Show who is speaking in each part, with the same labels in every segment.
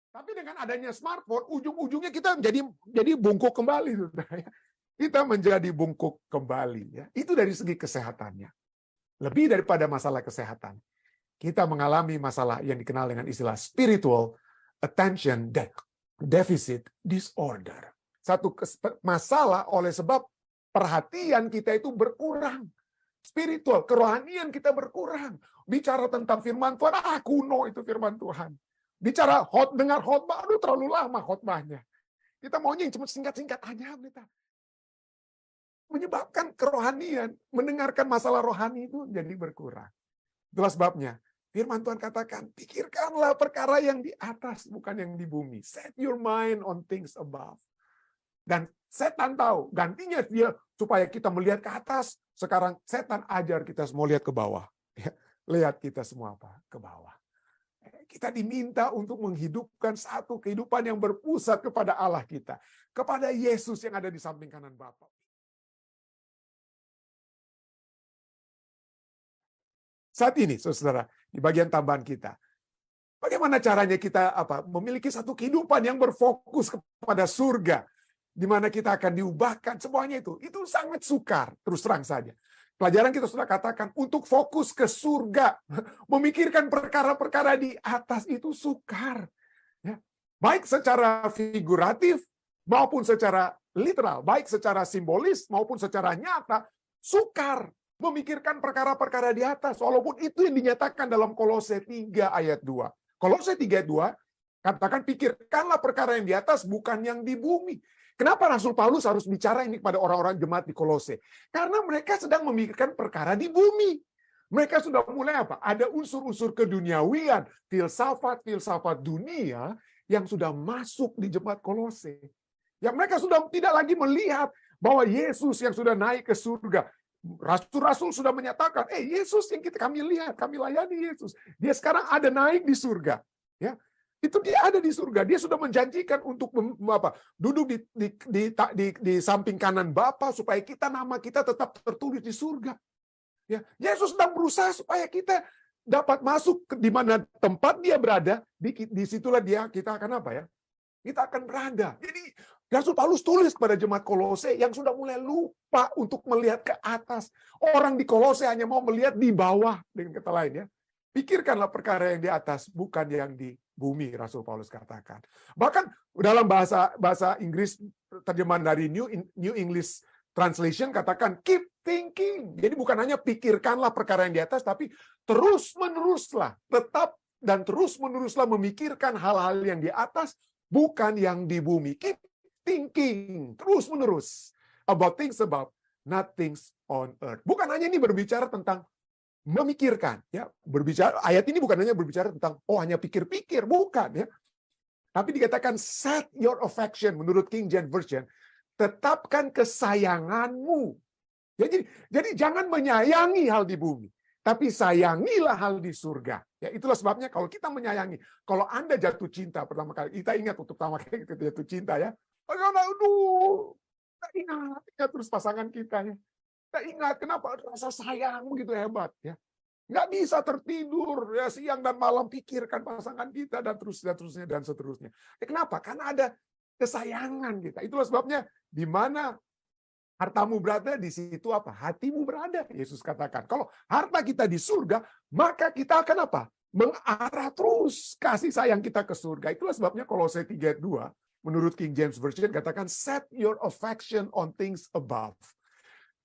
Speaker 1: Tapi dengan adanya smartphone, ujung-ujungnya kita jadi bungkuk kembali. Kita menjadi bungkuk kembali. Ya. Itu dari segi kesehatannya. Lebih daripada masalah kesehatan. Kita mengalami masalah yang dikenal dengan istilah spiritual attention deficit disorder. Satu masalah oleh sebab perhatian kita itu berkurang. Spiritual, kerohanian kita berkurang. Bicara tentang firman Tuhan, kuno itu firman Tuhan. Bicara dengar khotbah, aduh terlalu lama khotbahnya. Kita maunya yang cuma singkat-singkat aja. Kita menyebabkan kerohanian, mendengarkan masalah rohani itu jadi berkurang. Itulah sebabnya firman Tuhan katakan, pikirkanlah perkara yang di atas, bukan yang di bumi. Set your mind on things above. Dan setan tahu, gantinya dia supaya kita melihat ke atas. Sekarang setan ajar kita semua lihat ke bawah. Lihat kita semua apa? Ke bawah. Kita diminta untuk menghidupkan satu kehidupan yang berpusat kepada Allah kita. Kepada Yesus yang ada di samping kanan Bapa. Saat ini, saudara, di bagian tambahan kita. Bagaimana caranya kita memiliki satu kehidupan yang berfokus kepada surga. Di mana kita akan diubahkan, semuanya itu sangat sukar, terus terang saja. Pelajaran kita sudah katakan, untuk fokus ke surga, memikirkan perkara-perkara di atas itu sukar. Ya. Baik secara figuratif, maupun secara literal, baik secara simbolis, maupun secara nyata, sukar memikirkan perkara-perkara di atas. Walaupun itu yang dinyatakan dalam Kolose 3 ayat 2. Kolose 3 ayat 2, katakan, pikirkanlah perkara yang di atas, bukan yang di bumi. Kenapa Rasul Paulus harus bicara ini kepada orang-orang jemaat di Kolose? Karena mereka sedang memikirkan perkara di bumi. Mereka sudah mulai ada unsur-unsur keduniawian, filsafat dunia yang sudah masuk di jemaat Kolose. Yang mereka sudah tidak lagi melihat bahwa Yesus yang sudah naik ke surga. Rasul-rasul sudah menyatakan, Yesus yang kami lihat, kami layani Yesus. Dia sekarang ada naik di surga. Ya. Itu dia ada di surga. Dia sudah menjanjikan untuk duduk di samping kanan Bapa supaya nama kita tetap tertulis di surga. Ya, Yesus sedang berusaha supaya kita dapat masuk di mana tempat dia berada. Di situlah kita akan kita akan berada. Jadi Rasul Paulus tulis kepada jemaat Kolose yang sudah mulai lupa untuk melihat ke atas. Orang di Kolose hanya mau melihat di bawah, dengan kata lain ya. Pikirkanlah perkara yang di atas, bukan yang di bumi, Rasul Paulus katakan. Bahkan dalam bahasa Inggris, terjemahan dari New English Translation katakan, keep thinking. Jadi bukan hanya pikirkanlah perkara yang di atas, tapi terus-meneruslah, tetap dan terus-meneruslah memikirkan hal-hal yang di atas, bukan yang di bumi. Keep thinking, terus-menerus. About things above, not things on earth. Bukan hanya ini berbicara tentang memikirkan, ya, berbicara ayat ini bukan hanya berbicara tentang hanya pikir-pikir, bukan ya. Tapi dikatakan set your affection menurut King James Version, tetapkan kesayanganmu. Jadi jangan menyayangi hal di bumi, tapi sayangilah hal di surga. Ya, itulah sebabnya kalau kita menyayangi, kalau Anda jatuh cinta pertama kali, kita ingat untuk pertama kali kita jatuh cinta ya. Aduh, ingat terus pasangan kita ya. Kita ingat kenapa rasa sayang begitu hebat ya. Nggak bisa tertidur ya, siang dan malam pikirkan pasangan kita dan seterusnya dan seterusnya. Kenapa? Karena ada kesayangan kita. Itulah sebabnya di mana hartamu berada, di situ hatimu berada. Yesus katakan, kalau harta kita di surga, maka kita akan mengarah terus kasih sayang kita ke surga. Itulah sebabnya Kolose 3:2 menurut King James Version katakan set your affection on things above.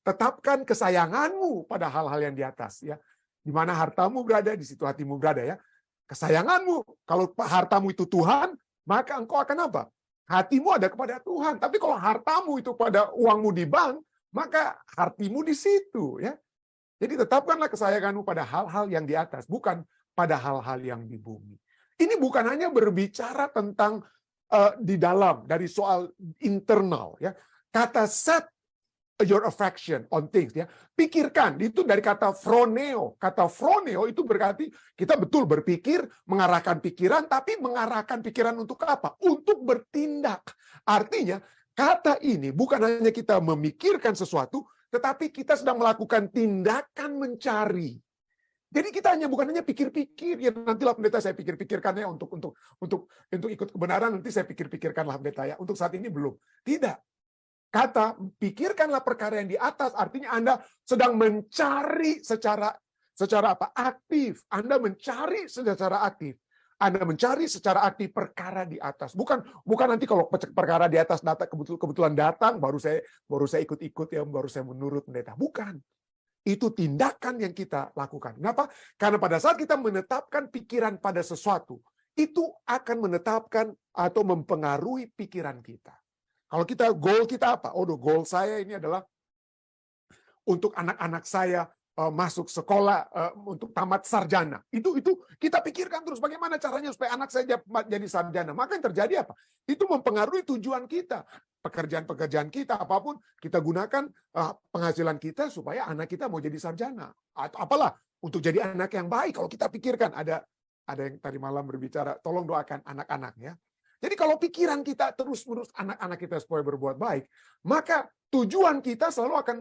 Speaker 1: Tetapkan kesayanganmu pada hal-hal yang di atas ya. Di mana hartamu berada, di situ hatimu berada ya. Kesayanganmu, kalau hartamu itu Tuhan, maka engkau akan hatimu ada kepada Tuhan. Tapi kalau hartamu itu pada uangmu di bank, maka hatimu di situ ya. Jadi tetapkanlah kesayanganmu pada hal-hal yang di atas, bukan pada hal-hal yang di bumi. Ini bukan hanya berbicara tentang di dalam, dari soal internal ya. Kata set your affection on things ya. Pikirkan, itu dari kata phroneo. Kata phroneo itu berarti kita betul berpikir, mengarahkan pikiran, tapi mengarahkan pikiran untuk apa? Untuk bertindak. Artinya, kata ini bukan hanya kita memikirkan sesuatu, tetapi kita sedang melakukan tindakan mencari. Jadi kita bukan hanya pikir-pikir, ya nantilah pendeta saya pikir-pikirkan ya untuk ikut kebenaran, nanti saya pikir-pikirkanlah pendeta ya. Untuk saat ini belum. Tidak. Kata pikirkanlah perkara yang di atas, artinya Anda sedang mencari secara apa? Aktif. Anda mencari secara aktif. Anda mencari secara aktif perkara di atas. Bukan nanti kalau perkara di atas data kebetulan datang baru saya ikut-ikut ya, baru saya menurut pendeta. Bukan. Itu tindakan yang kita lakukan. Kenapa? Karena pada saat kita menetapkan pikiran pada sesuatu, itu akan menetapkan atau mempengaruhi pikiran kita. Kalau goal kita apa? Goal saya ini adalah untuk anak-anak saya masuk sekolah untuk tamat sarjana. Itu kita pikirkan terus bagaimana caranya supaya anak saya jadi sarjana. Maka yang terjadi apa? Itu mempengaruhi tujuan kita. Pekerjaan kita, apapun, kita gunakan penghasilan kita supaya anak kita mau jadi sarjana. Atau apalah, untuk jadi anak yang baik. Kalau kita pikirkan, ada yang tadi malam berbicara, tolong doakan anak-anak ya. Jadi kalau pikiran kita terus-menerus anak-anak kita supaya berbuat baik, maka tujuan kita selalu akan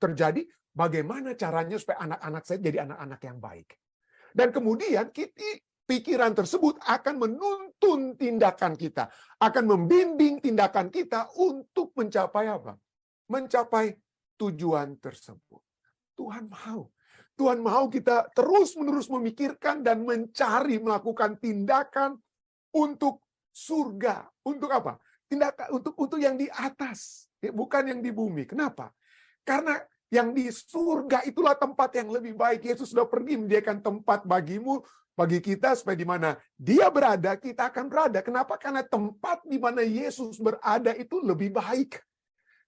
Speaker 1: terjadi bagaimana caranya supaya anak-anak saya jadi anak-anak yang baik. Dan kemudian pikiran tersebut akan menuntun tindakan kita, akan membimbing tindakan kita untuk mencapai apa? Mencapai tujuan tersebut. Tuhan mau kita terus-menerus memikirkan dan mencari melakukan tindakan untuk surga. Untuk apa? Tindakan untuk yang di atas, bukan yang di bumi. Kenapa? Karena yang di surga itulah tempat yang lebih baik. Yesus sudah pergi menyediakan tempat bagimu, bagi kita, supaya di mana Dia berada, kita akan berada. Kenapa? Karena tempat di mana Yesus berada itu lebih baik.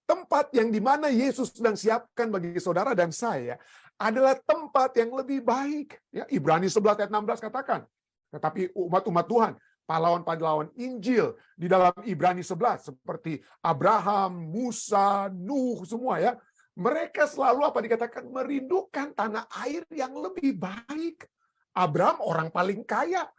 Speaker 1: Tempat yang di mana Yesus sedang siapkan bagi saudara dan saya adalah tempat yang lebih baik. Ya, Ibrani 11 ayat 16 katakan. Tetapi umat-umat Tuhan, pahlawan-pahlawan Injil di dalam Ibrani 11 seperti Abraham, Musa, Nuh, semua ya. Mereka selalu dikatakan merindukan tanah air yang lebih baik. Abraham orang paling kaya.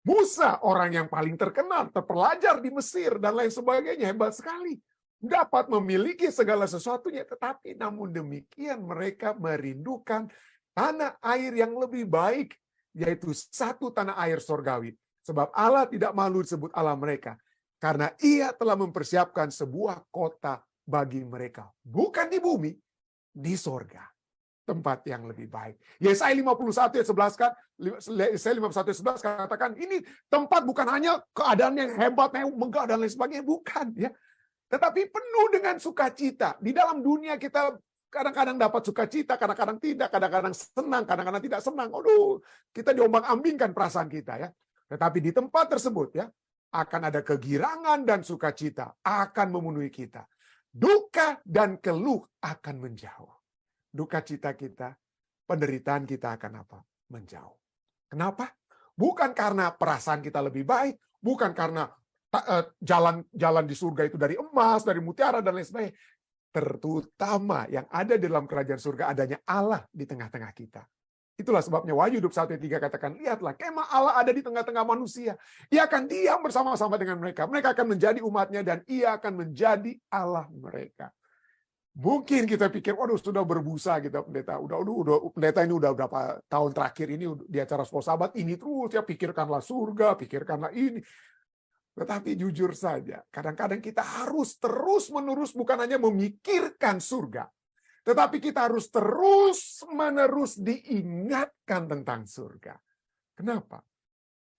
Speaker 1: Musa orang yang paling terkenal, terpelajar di Mesir dan lain sebagainya, hebat sekali. Dapat memiliki segala sesuatunya, tetapi namun demikian mereka merindukan tanah air yang lebih baik, yaitu satu tanah air sorgawi. Sebab Allah tidak malu disebut Allah mereka, karena Ia telah mempersiapkan sebuah kota bagi mereka. Bukan di bumi, di sorga. Tempat yang lebih baik. Yesaya 51 ayat 11 kan, Yesaya 51 ayat 11 katakan, ini tempat bukan hanya keadaan yang hebat, megah dan lain sebagainya, bukan ya. Tetapi penuh dengan sukacita. Di dalam dunia kita kadang-kadang dapat sukacita, kadang-kadang tidak, kadang-kadang senang, kadang-kadang tidak senang. Kita diombang-ambingkan perasaan kita ya. Tetapi di tempat tersebut ya, akan ada kegirangan dan sukacita akan memenuhi kita. Duka dan keluh akan menjauh. Duka cita kita, penderitaan kita akan menjauh. Kenapa? Bukan karena perasaan kita lebih baik, bukan karena jalan di surga itu dari emas, dari mutiara dan lain sebagainya. Terutama yang ada di dalam kerajaan surga adanya Allah di tengah-tengah kita. Itulah sebabnya Wahyu 21:3 katakan, lihatlah kemah Allah ada di tengah-tengah manusia. Ia akan diam bersama-sama dengan mereka. Mereka akan menjadi umatnya dan Ia akan menjadi Allah mereka. Mungkin kita pikir, sudah berbusa kita pendeta. Pendeta ini udah berapa tahun terakhir ini di acara Sepuluh Sahabat ini terus ya, pikirkanlah surga, pikirkanlah ini. Tetapi jujur saja, kadang-kadang kita harus terus-menerus bukan hanya memikirkan surga, tetapi kita harus terus-menerus diingatkan tentang surga. Kenapa?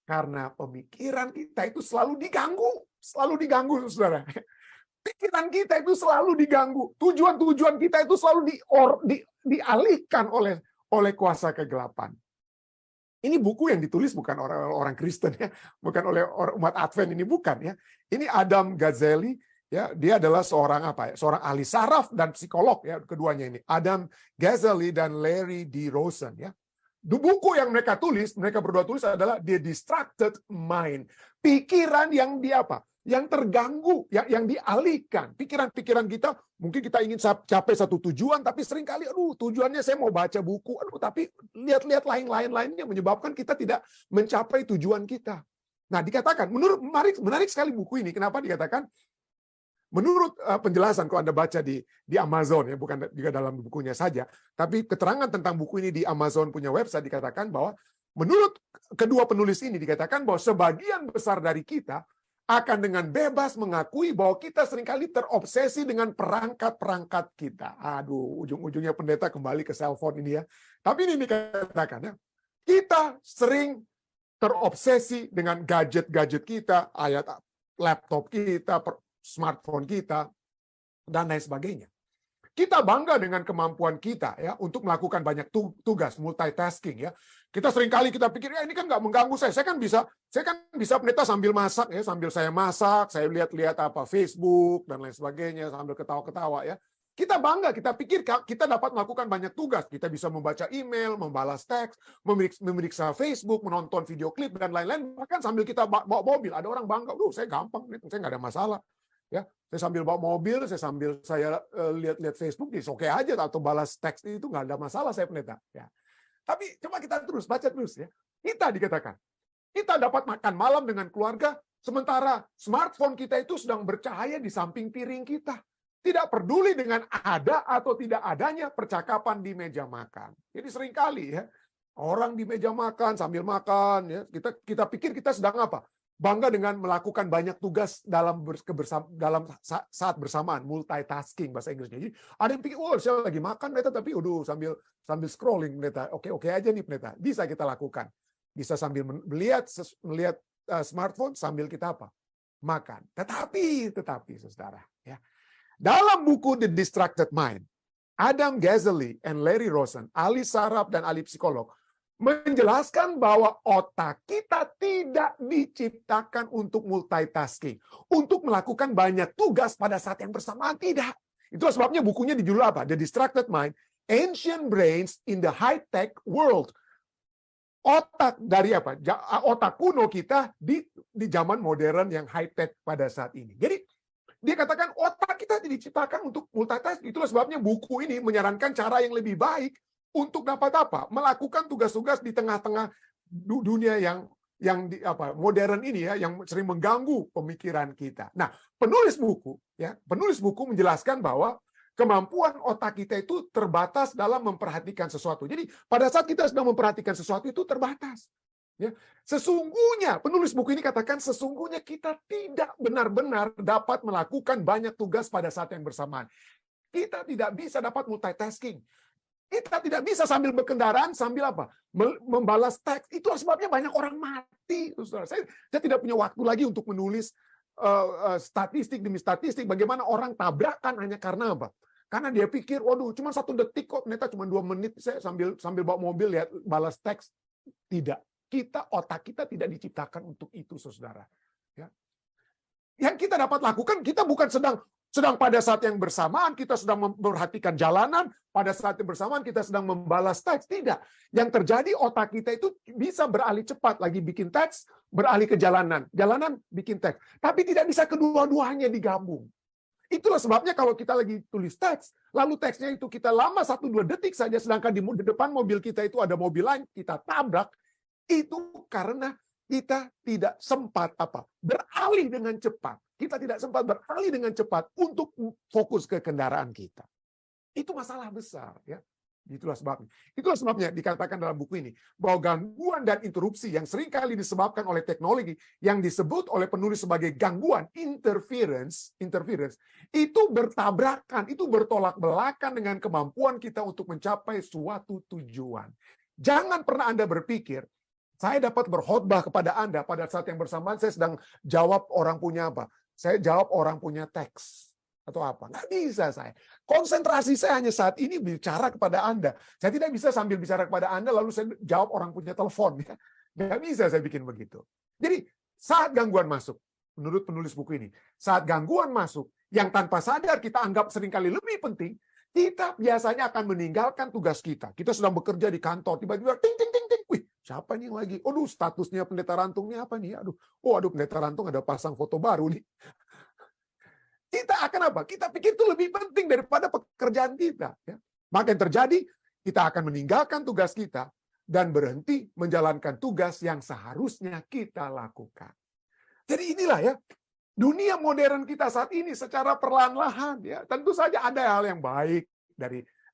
Speaker 1: Karena pemikiran kita itu selalu diganggu, saudara. Pikiran kita itu selalu diganggu. Tujuan-tujuan kita itu selalu dialihkan oleh kuasa kegelapan. Ini buku yang ditulis bukan orang Kristen ya, bukan oleh umat Advent, ini bukan ya. Ini Adam Gazzaley ya, dia adalah seorang seorang ahli saraf dan psikolog ya, keduanya ini. Adam Gazzaley dan Larry D. Rosen ya. Buku yang mereka berdua tulis adalah The Distracted Mind. Pikiran yang yang terganggu, yang dialihkan. Pikiran-pikiran kita, mungkin kita ingin capai satu tujuan, tapi seringkali, tujuannya saya mau baca buku, tapi lihat-lihat lainnya menyebabkan kita tidak mencapai tujuan kita. Nah, dikatakan, menarik sekali buku ini. Kenapa dikatakan? Menurut penjelasan, kalau Anda baca di Amazon, ya, bukan juga dalam bukunya saja, tapi keterangan tentang buku ini di Amazon punya website dikatakan bahwa menurut kedua penulis ini dikatakan bahwa sebagian besar dari kita akan dengan bebas mengakui bahwa kita seringkali terobsesi dengan perangkat-perangkat kita. Aduh, ujung-ujungnya pendeta kembali ke cellphone ini ya. Tapi ini dikatakan ya, kita sering terobsesi dengan gadget-gadget kita, laptop kita, smartphone kita, dan lain sebagainya. Kita bangga dengan kemampuan kita ya untuk melakukan banyak tugas, multitasking ya. Kita seringkali kita pikir ya ini kan nggak mengganggu saya. Saya kan bisa pendeta sambil masak ya, sambil saya masak, saya lihat-lihat apa Facebook dan lain sebagainya sambil ketawa-ketawa ya. Kita bangga, kita pikir kita dapat melakukan banyak tugas. Kita bisa membaca email, membalas teks, memeriksa Facebook, menonton video klip dan lain-lain. Bahkan sambil kita bawa mobil, ada orang bangga, saya gampang, saya nggak ada masalah. Ya, saya sambil bawa mobil, saya lihat-lihat Facebook, oke aja, atau balas teks itu nggak ada masalah saya pendeta. Ya. Tapi coba kita baca terus ya. Kita dikatakan, kita dapat makan malam dengan keluarga, sementara smartphone kita itu sedang bercahaya di samping piring kita. Tidak peduli dengan ada atau tidak adanya percakapan di meja makan. Jadi seringkali ya, orang di meja makan sambil makan, ya, kita pikir kita sedang apa? Bangga dengan melakukan banyak tugas dalam saat bersamaan, multitasking bahasa Inggrisnya. Jadi ada yang pikir, saya lagi makan pendeta, tapi sambil scrolling pendeta. Oke aja nih pendeta, bisa kita lakukan. Bisa sambil melihat smartphone sambil kita apa? Makan. Tetapi saudara, ya. Dalam buku The Distracted Mind, Adam Gazzaley and Larry Rosen, ahli saraf dan ahli psikolog, menjelaskan bahwa otak kita tidak diciptakan untuk multitasking, untuk melakukan banyak tugas pada saat yang bersamaan, tidak. Itulah sebabnya bukunya dijudul apa? The Distracted Mind, Ancient Brains in the High-Tech World. Otak dari apa? Otak kuno kita di zaman modern yang high-tech pada saat ini. Jadi dia katakan otak kita diciptakan untuk multitasking. Itulah sebabnya buku ini menyarankan cara yang lebih baik untuk dapat apa? Melakukan tugas-tugas di tengah-tengah dunia yang modern ini ya, yang sering mengganggu pemikiran kita. Nah, penulis buku menjelaskan bahwa kemampuan otak kita itu terbatas dalam memperhatikan sesuatu. Jadi pada saat kita sedang memperhatikan sesuatu itu terbatas. Ya, sesungguhnya penulis buku ini katakan sesungguhnya kita tidak benar-benar dapat melakukan banyak tugas pada saat yang bersamaan. Kita tidak bisa dapat multitasking. Kita tidak bisa sambil berkendaraan sambil apa? Membalas teks. Itu sebabnya banyak orang mati. Saya tidak punya waktu lagi untuk menulis statistik demi statistik bagaimana orang tabrakan hanya karena apa? Karena dia pikir, cuma 1 detik kok, ternyata cuma 2 menit saya sambil bawa mobil lihat balas teks. Tidak. Otak kita tidak diciptakan untuk itu, saudara. Ya. Yang kita dapat lakukan, kita bukan sedang pada saat yang bersamaan, kita sedang memperhatikan jalanan, pada saat yang bersamaan kita sedang membalas teks. Tidak. Yang terjadi otak kita itu bisa beralih cepat, lagi bikin teks, beralih ke jalanan. Jalanan, bikin teks. Tapi tidak bisa kedua-duanya digabung. Itulah sebabnya kalau kita lagi tulis teks, lalu teksnya itu kita lama 1-2 detik saja, sedangkan di depan mobil kita itu ada mobil lain, kita tabrak. Itu karena kita tidak sempat beralih dengan cepat. Kita tidak sempat beralih dengan cepat untuk fokus ke kendaraan kita. Itu masalah besar, ya. Itulah sebabnya dikatakan dalam buku ini bahwa gangguan dan interupsi yang seringkali disebabkan oleh teknologi yang disebut oleh penulis sebagai gangguan interference itu bertabrakan, itu bertolak belakang dengan kemampuan kita untuk mencapai suatu tujuan. Jangan pernah Anda berpikir saya dapat berkhotbah kepada Anda pada saat yang bersamaan saya sedang jawab orang punya apa? Saya jawab orang punya teks atau apa? Nggak bisa saya. Konsentrasi saya hanya saat ini bicara kepada Anda. Saya tidak bisa sambil bicara kepada Anda lalu saya jawab orang punya telepon. Nggak bisa saya bikin begitu. Jadi saat gangguan masuk, menurut penulis buku ini, saat gangguan masuk yang tanpa sadar kita anggap seringkali lebih penting, kita biasanya akan meninggalkan tugas kita. Kita sedang bekerja di kantor, tiba-tiba ting ting ting ting. Wih, siapa nih yang lagi? Statusnya pendeta Rantung ini apa nih? Aduh, pendeta Rantung ada pasang foto baru nih. Kita akan apa? Kita pikir itu lebih penting daripada pekerjaan kita. Ya. Maka yang terjadi, kita akan meninggalkan tugas kita dan berhenti menjalankan tugas yang seharusnya kita lakukan. Jadi inilah ya, Dunia modern kita saat ini secara perlahan-lahan, ya tentu saja ada hal yang baik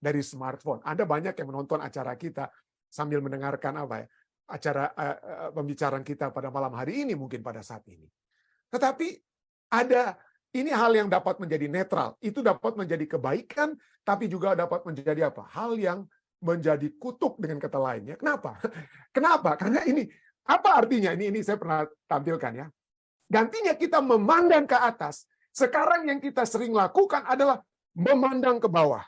Speaker 1: dari smartphone. Ada banyak yang menonton acara kita sambil mendengarkan apa ya, acara pembicaraan kita pada malam hari ini mungkin pada saat ini. Tetapi ini hal yang dapat menjadi netral. Itu dapat menjadi kebaikan, tapi juga dapat menjadi apa? Hal yang menjadi kutuk dengan kata lainnya. Kenapa? Kenapa? Karena ini apa artinya? Ini saya pernah tampilkan ya. Gantinya kita memandang ke atas. Sekarang yang kita sering lakukan adalah memandang ke bawah.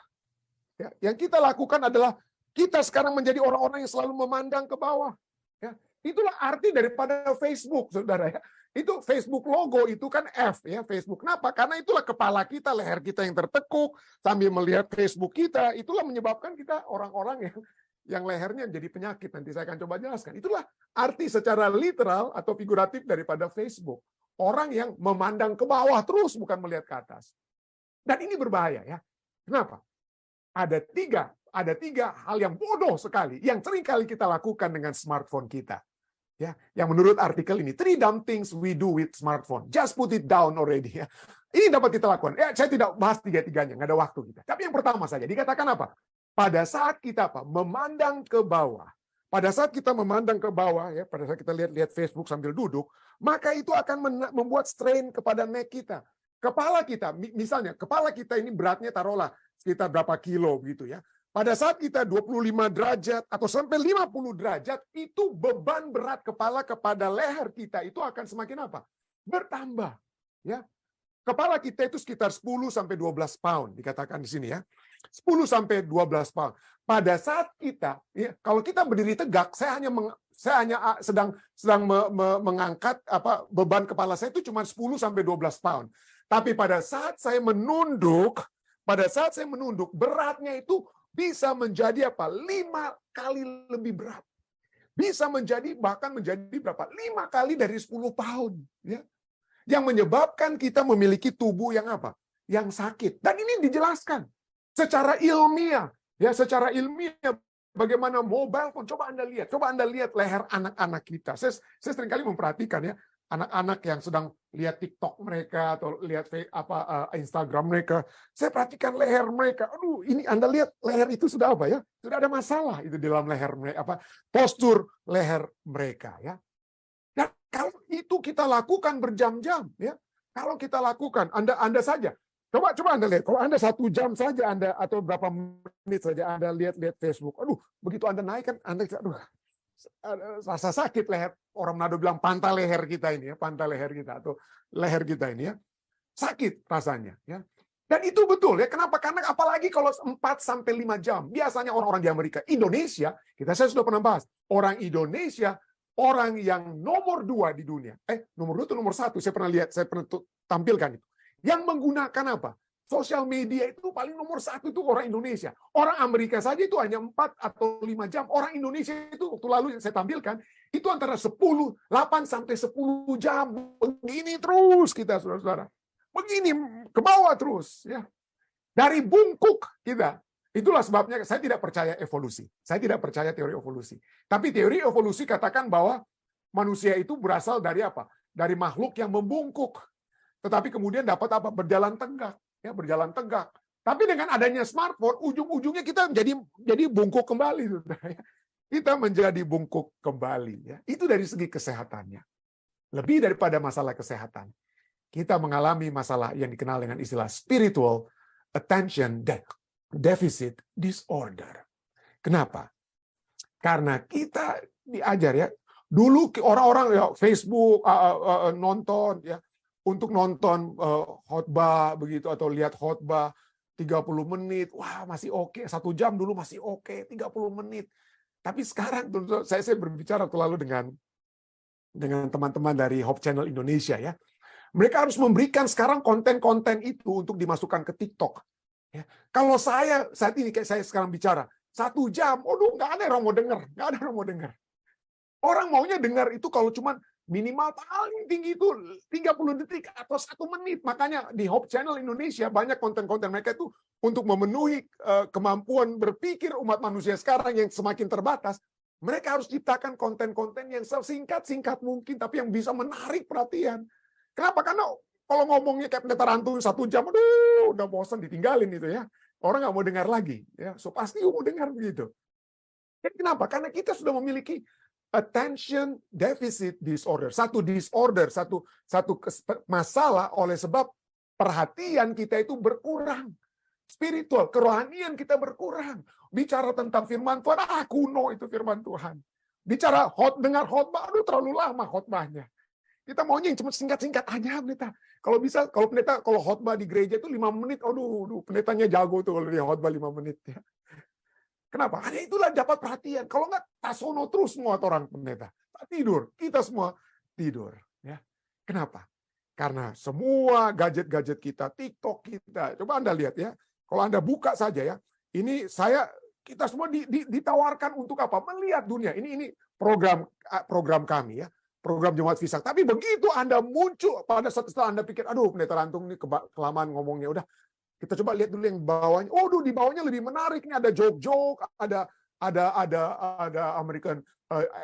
Speaker 1: Ya, yang kita lakukan adalah kita sekarang menjadi orang-orang yang selalu memandang ke bawah. Ya, itulah arti daripada Facebook, saudara ya. Itu Facebook logo itu kan F ya, Facebook. Kenapa? Karena itulah kepala kita, leher kita yang tertekuk sambil melihat Facebook kita. Itulah menyebabkan kita orang-orang yang lehernya jadi penyakit. Nanti saya akan coba jelaskan. Itulah arti secara literal atau figuratif daripada Facebook. Orang yang memandang ke bawah terus, bukan melihat ke atas. Dan ini berbahaya ya. Kenapa? Ada tiga hal yang bodoh sekali yang sering kali kita lakukan dengan smartphone kita. Ya, yang menurut artikel ini, 3 dumb things we do with smartphone. Just put it down already. Ya. Ini dapat kita lakukan. Ya, saya tidak bahas tiga-tiganya, nggak ada waktu kita. Tapi yang pertama saja, dikatakan apa? Pada saat kita memandang ke bawah, pada saat kita memandang ke bawah, ya, pada saat kita lihat Facebook sambil duduk, maka itu akan membuat strain kepada neck kita. Kepala kita, misalnya, kepala kita ini beratnya taruhlah sekitar berapa kilo begitu ya. Pada saat kita 25 derajat atau sampai 50 derajat, itu beban berat kepala kepada leher kita itu akan semakin apa? Bertambah. Ya. Kepala kita itu sekitar 10 sampai 12 pound dikatakan di sini ya. 10 sampai 12 pound. Pada saat kita, ya, kalau kita berdiri tegak, saya hanya sedang mengangkat beban kepala saya itu cuma 10 sampai 12 pound. Tapi pada saat saya menunduk, beratnya itu bisa menjadi 5 kali lebih berat. Bisa bahkan menjadi berapa? 5 kali dari 10 pound. Ya. Yang menyebabkan kita memiliki tubuh yang apa? Yang sakit. Dan ini dijelaskan secara ilmiah. Ya, secara ilmiah bagaimana mobile phone. Coba Anda lihat leher anak-anak kita. Saya seringkali memperhatikan ya, anak-anak yang sedang lihat TikTok mereka atau lihat Instagram mereka. Saya perhatikan leher mereka. Aduh, ini Anda lihat leher itu sudah apa ya? Sudah ada masalah itu di dalam leher mereka, postur leher mereka ya. Dan kalau itu kita lakukan berjam-jam ya. Kalau kita lakukan, Anda saja. Coba Anda lihat, kalau Anda 1 jam saja Anda atau berapa menit saja Anda lihat Facebook. Aduh, begitu Anda naik kan Anda rasa sakit leher. Orang Manado bilang pantai leher kita ini ya, pantai leher kita atau leher kita ini ya. Sakit rasanya ya. Dan itu betul ya. Kenapa? Karena apalagi kalau 4 sampai 5 jam. Biasanya orang-orang di Amerika, Indonesia, saya sudah pernah bahas. Orang Indonesia orang yang nomor 2 di dunia. Nomor 2 atau nomor 1? Saya pernah tampilkan itu. Yang menggunakan apa? Sosial media itu paling nomor 1 itu orang Indonesia. Orang Amerika saja itu hanya 4 atau 5 jam. Orang Indonesia itu waktu lalu yang saya tampilkan, itu antara 8 sampai 10 jam. Begini terus kita, saudara-saudara. Begini, ke bawah terus. Ya. Dari bungkuk kita. Itulah sebabnya saya tidak percaya evolusi. Saya tidak percaya teori evolusi. Tapi teori evolusi katakan bahwa manusia itu berasal dari apa? Dari makhluk yang membungkuk. Tetapi kemudian dapat apa? Berjalan tegak. Ya, berjalan tegak. Tapi dengan adanya smartphone, ujung-ujungnya kita jadi bungkuk kembali. Kita menjadi bungkuk kembali. Ya. Itu dari segi kesehatannya. Lebih daripada masalah kesehatan. Kita mengalami masalah yang dikenal dengan istilah spiritual attention deficit disorder. Kenapa? Karena kita diajar ya. Dulu orang-orang ya Facebook nonton ya. Untuk nonton khotbah begitu atau lihat khotbah 30 menit, wah masih oke. 1 jam dulu masih oke, 30 menit. Tapi sekarang saya berbicara terlalu dengan teman-teman dari Hope Channel Indonesia ya. Mereka harus memberikan sekarang konten-konten itu untuk dimasukkan ke TikTok. Ya. Kalau saya saat ini kayak saya sekarang bicara 1 jam, nggak ada yang mau dengar, Orang maunya dengar itu kalau cuman minimal paling tinggi itu 30 detik atau 1 menit. Makanya di Hope Channel Indonesia banyak konten-konten mereka itu untuk memenuhi kemampuan berpikir umat manusia sekarang yang semakin terbatas. Mereka harus ciptakan konten-konten yang sesingkat-singkat mungkin, tapi yang bisa menarik perhatian. Kenapa? Karena Kalau ngomongnya kayak pendeta Rantun 1 jam, aduh, udah bosan ditinggalin itu ya. Orang nggak mau dengar lagi. Ya, so pasti mau dengar begitu. Dan kenapa? Karena kita sudah memiliki attention deficit disorder. Satu disorder, satu masalah oleh sebab perhatian kita itu berkurang. Spiritual, kerohanian kita berkurang. Bicara tentang firman Tuhan, kuno itu firman Tuhan. Bicara dengar khotbah, aduh terlalu lama khotbahnya. Kita maunya yang cuma singkat-singkat aja, pendeta. Kalau bisa, kalau khotbah di gereja itu 5 menit, aduh, pendetanya jago tuh kalau dia khotbah 5 menit. Ya. Kenapa? Karena itulah dapat perhatian. Kalau nggak, tasono terus semua orang pendeta. Tidur, kita semua tidur. Ya. Kenapa? Karena semua gadget-gadget kita, TikTok kita, coba Anda lihat ya. Kalau Anda buka saja ya, ini kita semua ditawarkan untuk apa? Melihat dunia. Ini program kami ya. Program Jemaat Visak. Tapi begitu Anda muncul pada saat setelah Anda pikir, aduh pendeta Rantung ini kelamaan ngomongnya, udah kita coba lihat dulu yang bawahnya. Oh, di bawahnya lebih menarik nih, ada joke-joke, ada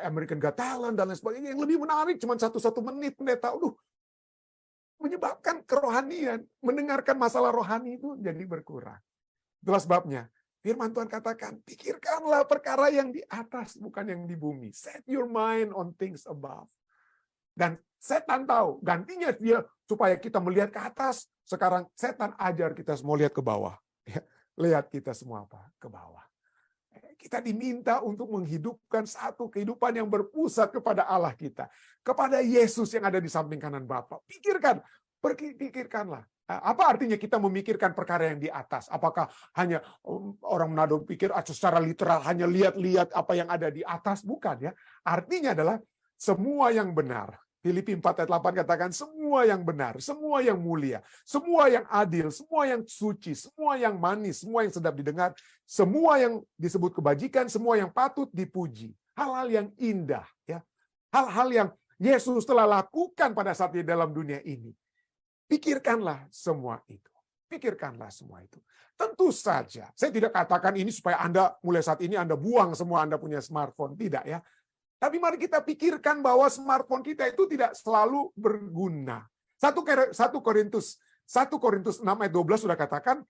Speaker 1: American Got Talent dan lain sebagainya yang lebih menarik, cuma 1 menit pendeta. Menyebabkan kerohanian, mendengarkan masalah rohani itu jadi berkurang. Itulah sebabnya firman Tuhan katakan, pikirkanlah perkara yang di atas, bukan yang di bumi. Set your mind on things above. Dan setan tahu, gantinya dia supaya kita melihat ke atas. Sekarang setan ajar kita semua lihat ke bawah. Lihat kita semua apa? Ke bawah. Kita diminta untuk menghidupkan satu kehidupan yang berpusat kepada Allah kita. Kepada Yesus yang ada di samping kanan Bapa. Pikirkanlah. Apa artinya kita memikirkan perkara yang di atas? Apakah hanya orang Manado pikir secara literal hanya lihat-lihat apa yang ada di atas? Bukan ya. Artinya adalah semua yang benar. Filipi 4 ayat 8 katakan semua yang benar, semua yang mulia, semua yang adil, semua yang suci, semua yang manis, semua yang sedap didengar, semua yang disebut kebajikan, semua yang patut dipuji. Hal-hal yang indah, ya. Hal-hal yang Yesus telah lakukan pada saat di dalam dunia ini. Pikirkanlah semua itu. Pikirkanlah semua itu. Tentu saja, saya tidak katakan ini supaya Anda mulai saat ini Anda buang semua Anda punya smartphone, tidak ya. Tapi mari kita pikirkan bahwa smartphone kita itu tidak selalu berguna. 1 Korintus 6 ayat 12 sudah katakan,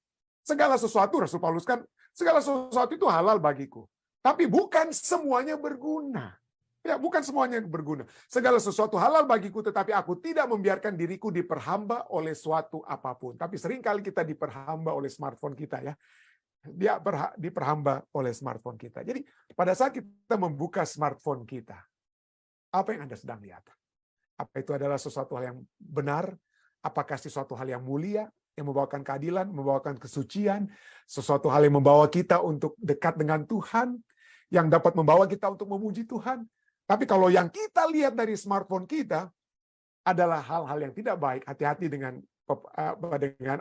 Speaker 1: segala sesuatu, Rasul Paulus kan, segala sesuatu itu halal bagiku. Tapi bukan semuanya berguna. Ya, bukan semuanya berguna. Segala sesuatu halal bagiku, tetapi aku tidak membiarkan diriku diperhamba oleh suatu apapun. Tapi seringkali kita diperhamba oleh smartphone kita ya. Dia diperhamba oleh smartphone kita. Jadi pada saat kita membuka smartphone kita, apa yang Anda sedang lihat? Apa itu adalah sesuatu hal yang benar? Apakah sesuatu hal yang mulia, yang membawakan keadilan, membawakan kesucian, sesuatu hal yang membawa kita untuk dekat dengan Tuhan, yang dapat membawa kita untuk memuji Tuhan? Tapi kalau yang kita lihat dari smartphone kita adalah hal-hal yang tidak baik, hati-hati dengan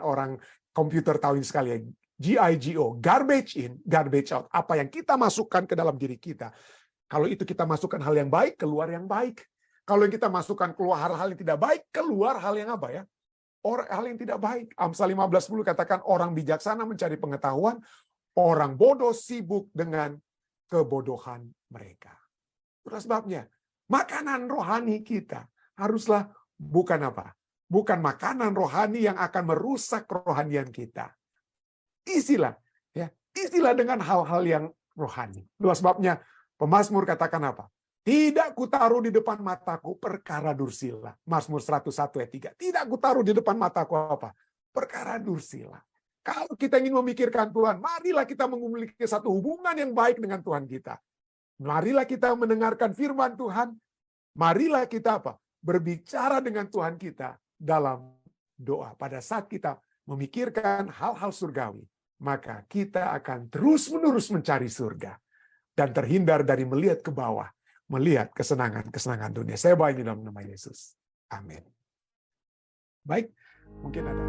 Speaker 1: orang komputer tahu ini sekali ya. GIGO, garbage in, garbage out. Apa yang kita masukkan ke dalam diri kita. Kalau itu kita masukkan hal yang baik, keluar yang baik. Kalau yang kita masukkan keluar hal-hal yang tidak baik, keluar hal yang apa ya? Hal yang tidak baik. Amsal 15:10 katakan orang bijaksana mencari pengetahuan, orang bodoh sibuk dengan kebodohan mereka. Itulah sebabnya makanan rohani kita haruslah bukan apa? Bukan makanan rohani yang akan merusak kerohanian kita. Isilah dengan hal-hal yang rohani. Itulah sebabnya pemazmur katakan apa? Tidak kutaruh di depan mataku perkara dursila. Mazmur 101 ayat 3. Tidak kutaruh di depan mataku apa? Perkara dursila. Kalau kita ingin memikirkan Tuhan, marilah kita memiliki satu hubungan yang baik dengan Tuhan kita. Marilah kita mendengarkan firman Tuhan. Marilah kita apa? Berbicara dengan Tuhan kita dalam doa. Pada saat kita memikirkan hal-hal surgawi, maka kita akan terus-menerus mencari surga dan terhindar dari melihat ke bawah, melihat kesenangan-kesenangan dunia. Saya bawa ini dalam nama Yesus. Amin. Baik, mungkin ada